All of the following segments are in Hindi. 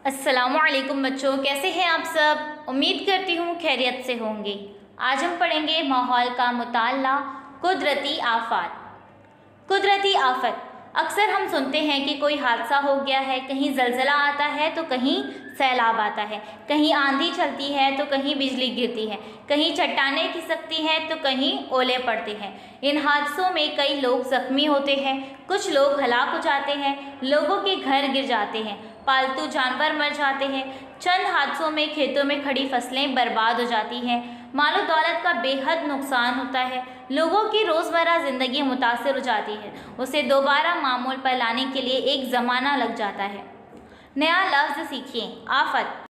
अस्सलामुअलैकुम बच्चों, कैसे हैं आप सब। उम्मीद करती हूँ खैरियत से होंगे। आज हम पढ़ेंगे माहौल का मुताला, कुदरती आफत। कुदरती आफत अक्सर हम सुनते हैं कि कोई हादसा हो गया है, कहीं ज़लज़ला आता है तो कहीं सैलाब आता है, कहीं आंधी चलती है तो कहीं बिजली गिरती है, कहीं चट्टानें खिसकती हैं तो कहीं ओले पड़ते हैं। इन हादसों में कई लोग ज़ख्मी होते हैं, कुछ लोग हलाक हो जाते हैं, लोगों के घर गिर जाते हैं, पालतू जानवर मर जाते हैं। चंद हादसों में खेतों में खड़ी फसलें बर्बाद हो जाती हैं, मालो दौलत का बेहद नुकसान होता है, लोगों की रोज़मर्रा ज़िंदगी मुतासर हो जाती है, उसे दोबारा मामूल पर लाने के लिए एक ज़माना लग जाता है। नया लफ्ज़ सीखिए, आफत।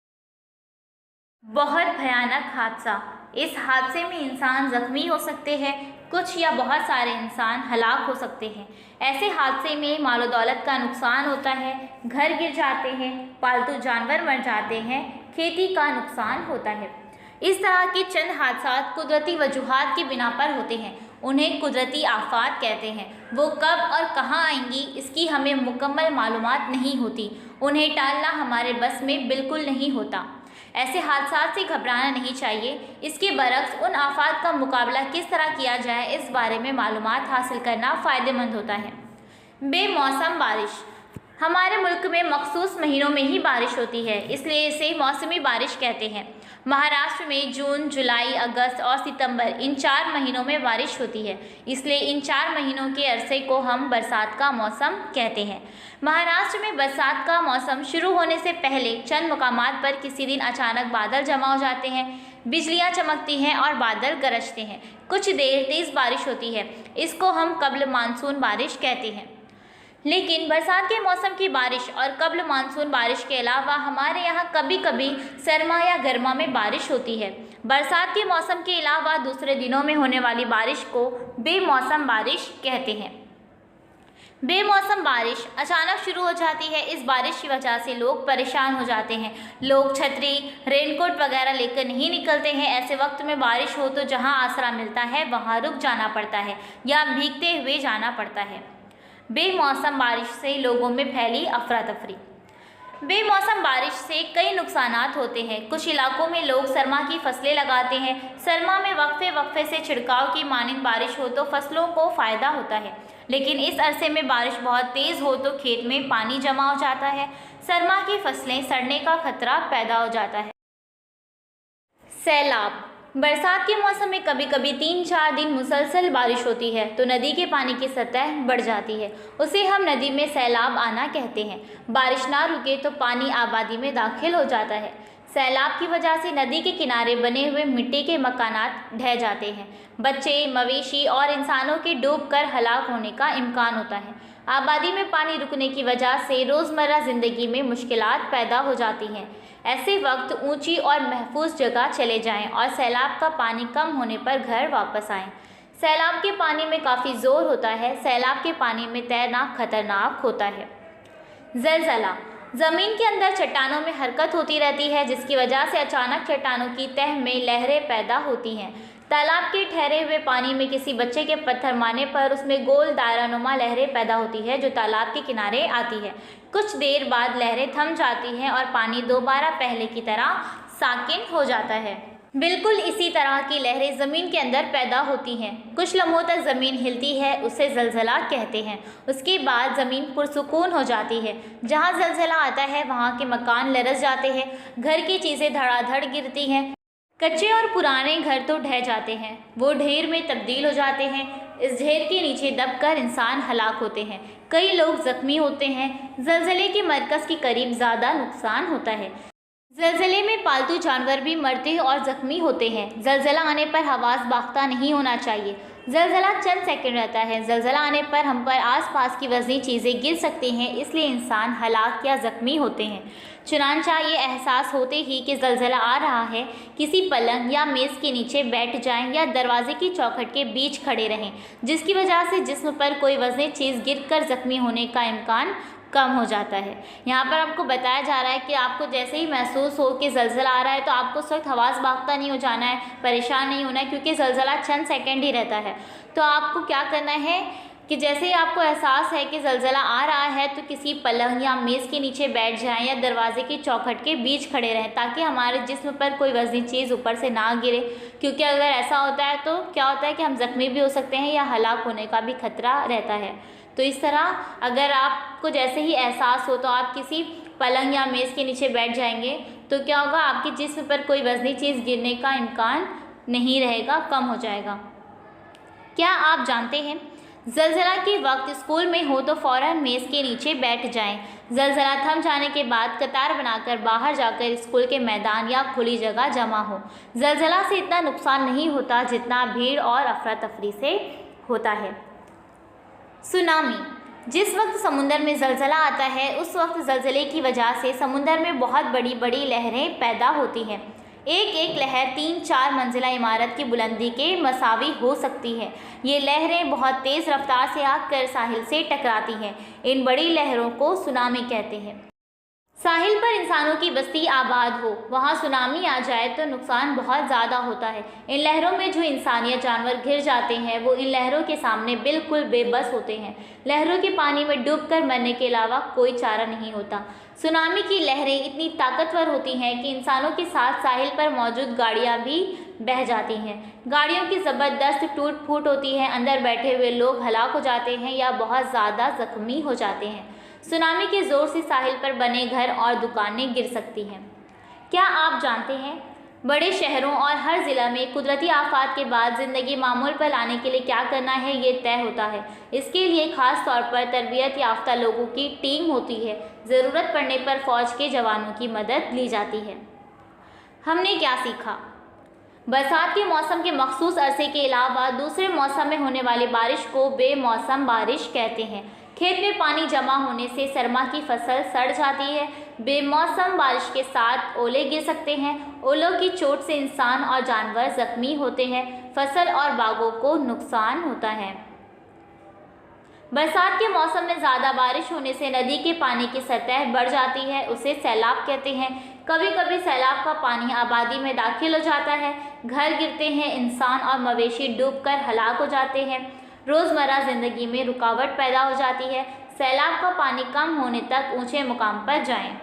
बहुत भयानक हादसा। इस हादसे में इंसान ज़ख्मी हो सकते हैं, कुछ या बहुत सारे इंसान हलाक हो सकते हैं। ऐसे हादसे में मालो दौलत का नुकसान होता है, घर गिर जाते हैं, पालतू जानवर मर जाते हैं, खेती का नुकसान होता है। इस तरह के चंद हादसा कुदरती वजूहात की बिना पर होते हैं, उन्हें कुदरती आफात कहते हैं। वो कब और कहाँ आएंगी इसकी हमें मुकम्मल मालूमात नहीं होती, उन्हें टालना हमारे बस में बिल्कुल नहीं होता। ऐसे हादसा से घबराना नहीं चाहिए, इसके बरक्स उन आफात का मुकाबला किस तरह किया जाए इस बारे में मालूमात हासिल करना फ़ायदेमंद होता है। बेमौसम बारिश। हमारे मुल्क में मखसूस महीनों में ही बारिश होती है, इसलिए इसे मौसमी बारिश कहते हैं। महाराष्ट्र में जून, जुलाई, अगस्त और सितंबर इन 4 महीनों में बारिश होती है, इसलिए इन 4 महीनों के अरसे को हम बरसात का मौसम कहते हैं। महाराष्ट्र में बरसात का मौसम शुरू होने से पहले चंद मुकामात पर किसी दिन अचानक बादल जमा हो जाते हैं, बिजलियां चमकती हैं और बादल गरजते हैं, कुछ देर तेज़ बारिश होती है, इसको हम कब्ल मानसून बारिश कहते हैं। लेकिन बरसात के मौसम की बारिश और कब्ल मानसून बारिश के अलावा हमारे यहाँ कभी कभी सरमा या गर्मा में बारिश होती है। बरसात के मौसम के अलावा दूसरे दिनों में होने वाली बारिश को बेमौसम बारिश कहते हैं। बेमौसम बारिश अचानक शुरू हो जाती है, इस बारिश की वजह से लोग परेशान हो जाते हैं, लोग छतरी, रेनकोट वगैरह लेकर नहीं निकलते हैं। ऐसे वक्त में बारिश हो तो जहाँ आसरा मिलता है वहाँ रुक जाना पड़ता है या भीगते हुए जाना पड़ता है। बेमौसम बारिश से लोगों में फैली अफरा तफरी। बेमौसम बारिश से कई नुकसानात होते हैं। कुछ इलाकों में लोग सरमा की फसलें लगाते हैं। सरमा में वक्फे वक्फे से छिड़काव की मानिंद बारिश हो तो फसलों को फ़ायदा होता है, लेकिन इस अरसे में बारिश बहुत तेज़ हो तो खेत में पानी जमा हो जाता है, सरमा की फसलें सड़ने का खतरा पैदा हो जाता है। सैलाब। बरसात के मौसम में कभी कभी 3-4 दिन मुसलसल बारिश होती है तो नदी के पानी की सतह बढ़ जाती है, उसे हम नदी में सैलाब आना कहते हैं। बारिश ना रुके तो पानी आबादी में दाखिल हो जाता है। सैलाब की वजह से नदी के किनारे बने हुए मिट्टी के मकानात ढह जाते हैं, बच्चे, मवेशी और इंसानों के डूबकर हलाक होने का इम्कान होता है। आबादी में पानी रुकने की वजह से रोज़मर्रा ज़िंदगी में मुश्किलात पैदा हो जाती हैं। ऐसे वक्त ऊंची और महफूज जगह चले जाएं और सैलाब का पानी कम होने पर घर वापस आएं। सैलाब के पानी में काफ़ी ज़ोर होता है, सैलाब के पानी में तैरना खतरनाक होता है। ज़लज़ला। ज़मीन के अंदर चट्टानों में हरकत होती रहती है, जिसकी वजह से अचानक चट्टानों की तह में लहरें पैदा होती हैं। तालाब के ठहरे हुए पानी में किसी बच्चे के पत्थर मारने पर उसमें गोल दायरानुमा लहरें पैदा होती है जो तालाब के किनारे आती है। कुछ देर बाद लहरें थम जाती हैं और पानी दोबारा पहले की तरह साकिन हो जाता है। बिल्कुल इसी तरह की लहरें ज़मीन के अंदर पैदा होती हैं। कुछ लम्हों तक ज़मीन हिलती है, उसे ज़लज़ला कहते हैं। उसके बाद ज़मीन पुरसुकून हो जाती है। जहाँ ज़लज़ला आता है वहाँ के मकान लरज़ जाते हैं, घर की चीज़ें धड़ाधड़ गिरती हैं, कच्चे और पुराने घर तो ढह जाते हैं, वो ढेर में तब्दील हो जाते हैं। इस ढेर के नीचे दबकर इंसान हलाक होते हैं, कई लोग ज़ख्मी होते हैं। ज़लज़ले के मरकज़ के करीब ज़्यादा नुकसान होता है। ज़लज़ले में पालतू जानवर भी मरते और ज़ख्मी होते हैं। ज़लज़ला आने पर हवास बाख्ता नहीं होना चाहिए। ज़लज़ला चंद सेकंड रहता है। ज़लज़ला आने पर हम पर आसपास की वज़नी चीज़ें गिर सकती हैं, इसलिए इंसान हलाक या ज़ख्मी होते हैं। चुनांचा ये एहसास होते ही कि ज़लज़ला आ रहा है, किसी पलंग या मेज़ के नीचे बैठ जाएं या दरवाजे की चौखट के बीच खड़े रहें, जिसकी वजह से जिस्म पर कोई वज़नी चीज़ गिरकर ज़ख्मी होने का इम्कान कम हो जाता है। यहाँ पर आपको बताया जा रहा है कि आपको जैसे ही महसूस हो कि ज़लज़ला आ रहा है तो आपको उस वक्त हवास बाख्ता नहीं हो जाना है, परेशान नहीं होना है, क्योंकि ज़लज़ला चंद सेकंड ही रहता है। तो आपको क्या करना है कि जैसे ही आपको एहसास है कि ज़लज़ला आ रहा है तो किसी पलंग या मेज़ के नीचे बैठ जाएं या दरवाजे की चौखट के बीच खड़े रहें, ताकि हमारे जिस्म पर कोई वज़नी चीज़ ऊपर से ना गिरे, क्योंकि अगर ऐसा होता है तो क्या होता है कि हम ज़ख्मी भी हो सकते हैं या हलाक होने का भी खतरा रहता है। तो इस तरह अगर आपको जैसे ही एहसास हो तो आप किसी पलंग या मेज़ के नीचे बैठ जाएंगे तो क्या होगा, आपके जिस्म पर कोई वज़नी चीज़ गिरने का इम्कान नहीं रहेगा, कम हो जाएगा। क्या आप जानते हैं, ज़लज़ला के वक्त स्कूल में हो तो फ़ौरन मेज़ के नीचे बैठ जाएं। ज़लज़ला थम जाने के बाद कतार बनाकर बाहर जाकर स्कूल के मैदान या खुली जगह जमा हो। ज़लज़ला से इतना नुकसान नहीं होता जितना भीड़ और अफरा तफरी से होता है। सुनामी, जिस वक्त समुंदर में ज़लज़ला आता है उस वक्त ज़लज़ले की वजह से समुंदर में बहुत बड़ी बड़ी लहरें पैदा होती हैं। एक एक लहर 3-4 मंजिला इमारत की बुलंदी के मसावी हो सकती है। ये लहरें बहुत तेज़ रफ्तार से आकर साहिल से टकराती हैं। इन बड़ी लहरों को सुनामी कहते हैं। साहिल पर इंसानों की बस्ती आबाद हो, वहाँ सुनामी आ जाए तो नुकसान बहुत ज़्यादा होता है। इन लहरों में जो इंसान या जानवर घिर जाते हैं वो इन लहरों के सामने बिल्कुल बेबस होते हैं। लहरों के पानी में डूबकर मरने के अलावा कोई चारा नहीं होता। सुनामी की लहरें इतनी ताकतवर होती हैं कि इंसानों के साथ साहिल पर मौजूद गाड़ियाँ भी बह जाती हैं। गाड़ियों की ज़बरदस्त टूट फूट होती है, अंदर बैठे हुए लोग हलाक हो जाते हैं या बहुत ज़्यादा ज़ख्मी हो जाते हैं। सुनामी के ज़ोर से साहिल पर बने घर और दुकानें गिर सकती हैं। क्या आप जानते हैं, बड़े शहरों और हर ज़िला में कुदरती आफात के बाद ज़िंदगी मामूल पर लाने के लिए क्या करना है ये तय होता है। इसके लिए ख़ास तौर पर तरबियत याफ्ता लोगों की टीम होती है। ज़रूरत पड़ने पर फ़ौज के जवानों की मदद ली जाती है। हमने क्या सीखा? बरसात के मौसम के मखसूस अरसे के अलावा दूसरे मौसम में होने वाली बारिश को बेमौसम बारिश कहते हैं। खेत में पानी जमा होने से सरमा की फसल सड़ जाती है। बेमौसम बारिश के साथ ओले गिर सकते हैं। ओलों की चोट से इंसान और जानवर जख्मी होते हैं। फसल और बागों को नुकसान होता है। बरसात के मौसम में ज़्यादा बारिश होने से नदी के पानी की सतह बढ़ जाती है, उसे सैलाब कहते हैं। कभी कभी सैलाब का पानी आबादी में दाखिल हो जाता है, घर गिरते हैं, इंसान और मवेशी डूबकर हलाक हो जाते हैं। रोज़मर्रा ज़िंदगी में रुकावट पैदा हो जाती है। सैलाब का पानी कम होने तक ऊंचे मुकाम पर जाएं।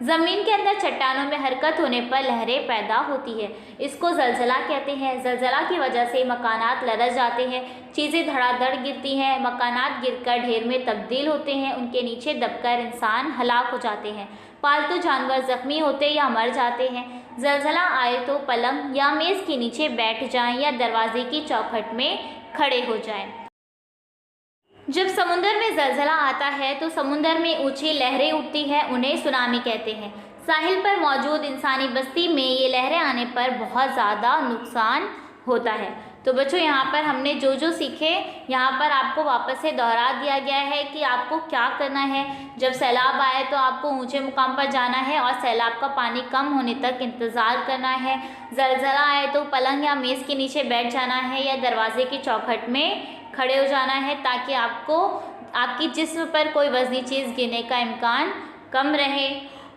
ज़मीन के अंदर चट्टानों में हरकत होने पर लहरें पैदा होती है, इसको ज़लज़ला कहते हैं। ज़लज़ला की वजह से मकानात लरज़ जाते हैं, चीज़ें धड़ाधड़ गिरती हैं, मकानात गिरकर ढेर में तब्दील होते हैं, उनके नीचे दबकर इंसान हलाक हो जाते हैं, पालतू जानवर ज़ख्मी होते या मर जाते हैं। ज़लज़ला आए तो पलंग या मेज़ के नीचे बैठ जाएं या दरवाजे की चौखट में खड़े हो जाएं। जब समुंदर में ज़लज़ला आता है तो समुंदर में ऊंची लहरें उठती हैं, उन्हें सुनामी कहते हैं। साहिल पर मौजूद इंसानी बस्ती में ये लहरें आने पर बहुत ज़्यादा नुकसान होता है। तो बच्चों, यहाँ पर हमने जो जो सीखे यहाँ पर आपको वापस से दोहरा दिया गया है कि आपको क्या करना है। जब सैलाब आए तो आपको ऊंचे मुकाम पर जाना है और सैलाब का पानी कम होने तक इंतज़ार करना है। ज़लज़ला आए तो पलंग या मेज़ के नीचे बैठ जाना है या दरवाजे की चौखट में खड़े हो जाना है, ताकि आपको आपकी जिस्म पर कोई वज़नी चीज़ गिरने का इम्कान कम रहे।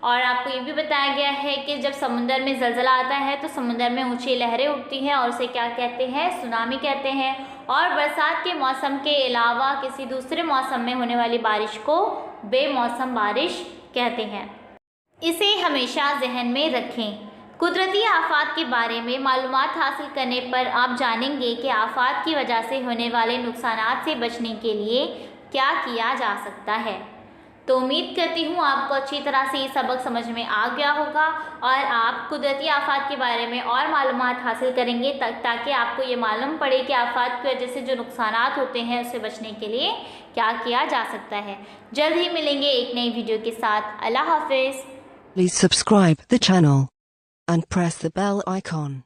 और आपको ये भी बताया गया है कि जब समुंदर में ज़लज़ला आता है तो समुंदर में ऊंची लहरें उठती हैं और उसे क्या कहते हैं? सुनामी कहते हैं। और बरसात के मौसम के अलावा किसी दूसरे मौसम में होने वाली बारिश को बेमौसम बारिश कहते हैं। इसे हमेशा जहन में रखें। कुदरती आफात के बारे में मालूमात हासिल करने पर आप जानेंगे कि आफात की वजह से होने वाले नुकसानात से बचने के लिए क्या किया जा सकता है। तो उम्मीद करती हूँ आपको अच्छी तरह से ये सबक समझ में आ गया होगा और आप कुदरती आफात के बारे में और मालूमात हासिल करेंगे ताकि आपको ये मालूम पड़े कि आफात की वजह से जो नुकसानात होते हैं उससे बचने के लिए क्या किया जा सकता है। जल्द ही मिलेंगे एक नई वीडियो के साथ। अल्लाह हाफिज़। Please subscribe the channel and press the bell icon.